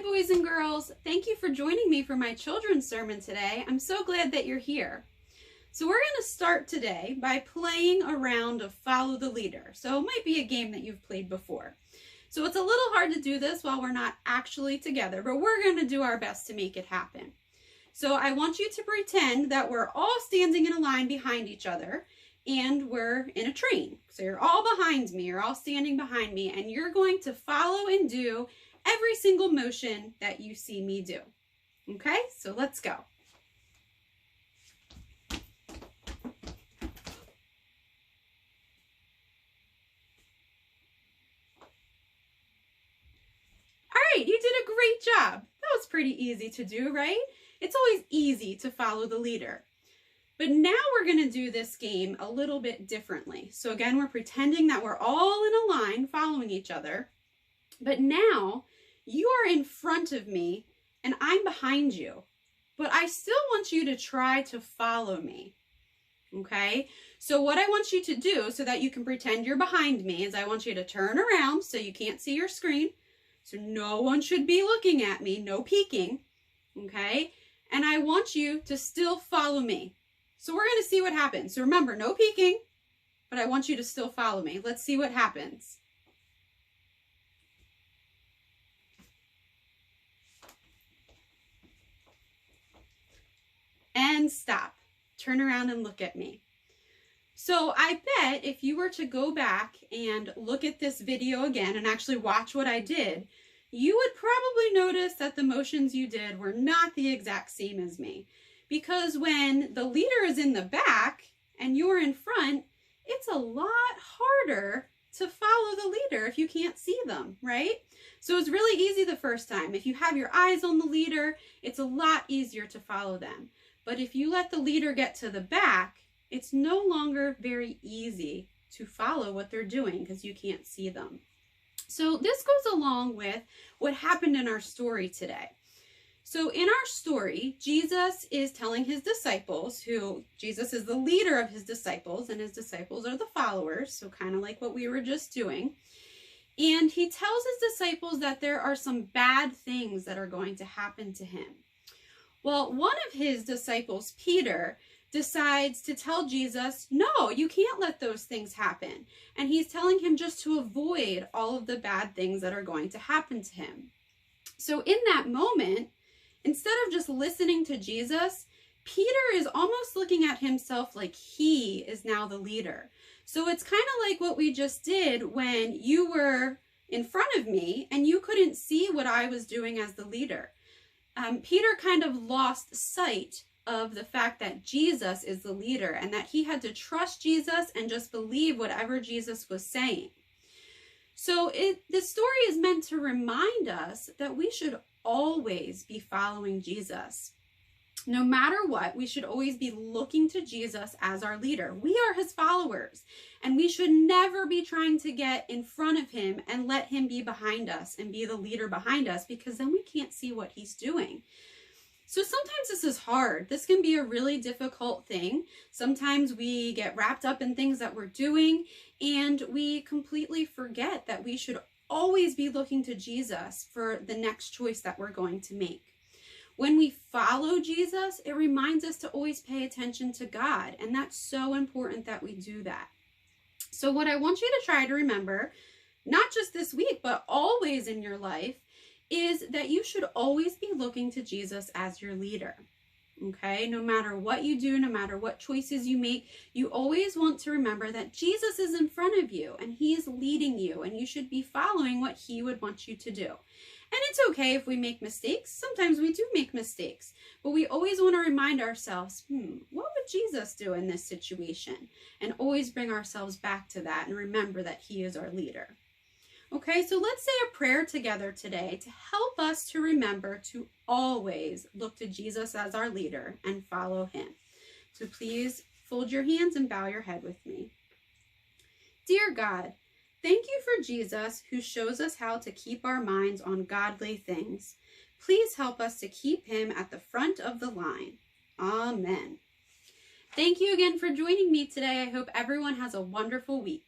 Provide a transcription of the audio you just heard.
boys and girls. Thank you for joining me for my children's sermon today. I'm so glad that you're here. So we're going to start today by playing a round of Follow the Leader. So it might be a game that you've played before. So it's a little hard to do this while we're not actually together, but we're going to do our best to make it happen. So I want you to pretend that we're all standing in a line behind each other and we're in a train. So you're all behind me, you're all standing behind me, and you're going to follow and do every single motion that you see me do. Okay, so let's go. All right, you did a great job. That was pretty easy to do, right? It's always easy to follow the leader. But now we're going to do this game a little bit differently. So again, we're pretending that we're all in a line following each other. But now you are in front of me and I'm behind you. But I still want you to try to follow me. Okay? So what I want you to do so that you can pretend you're behind me is I want you to turn around so you can't see your screen. So no one should be looking at me, no peeking. Okay? And I want you to still follow me. So we're going to see what happens. So remember, no peeking, but I want you to still follow me. Let's see what happens. And stop. Turn around and look at me. So I bet if you were to go back and look at this video again and actually watch what I did, you would probably notice that the motions you did were not the exact same as me. Because when the leader is in the back and you're in front, it's a lot harder to follow the leader if you can't see them, right? So it's really easy the first time. If you have your eyes on the leader, it's a lot easier to follow them. But if you let the leader get to the back, it's no longer very easy to follow what they're doing because you can't see them. So this goes along with what happened in our story today. So in our story, Jesus is telling his disciples, Jesus is the leader of his disciples, and his disciples are the followers, so kind of like what we were just doing. And he tells his disciples that there are some bad things that are going to happen to him. Well, one of his disciples, Peter, decides to tell Jesus, no, you can't let those things happen. And he's telling him just to avoid all of the bad things that are going to happen to him. So in that moment, instead of just listening to Jesus, Peter is almost looking at himself like he is now the leader. So it's kind of like what we just did when you were in front of me and you couldn't see what I was doing as the leader. Peter kind of lost sight of the fact that Jesus is the leader and that he had to trust Jesus and just believe whatever Jesus was saying. So this story is meant to remind us that we should always be following Jesus. No matter what, we should always be looking to Jesus as our leader. We are his followers, and we should never be trying to get in front of him and let him be behind us and be the leader behind us, because then we can't see what he's doing. So sometimes this is hard. This can be a really difficult thing. Sometimes we get wrapped up in things that we're doing, and we completely forget that we should always be looking to Jesus for the next choice that we're going to make. When we follow Jesus, it reminds us to always pay attention to God, and that's so important that we do that. So what I want you to try to remember, not just this week, but always in your life, is that you should always be looking to Jesus as your leader. Okay, no matter what you do, no matter what choices you make, you always want to remember that Jesus is in front of you and he is leading you, and you should be following what he would want you to do. And it's okay if we make mistakes. Sometimes we do make mistakes, but we always want to remind ourselves, what would Jesus do in this situation? And always bring ourselves back to that and remember that he is our leader. Okay, so let's say a prayer together today to help us to remember to always look to Jesus as our leader and follow him. So please fold your hands and bow your head with me. Dear God, thank you for Jesus, who shows us how to keep our minds on godly things. Please help us to keep him at the front of the line. Amen. Thank you again for joining me today. I hope everyone has a wonderful week.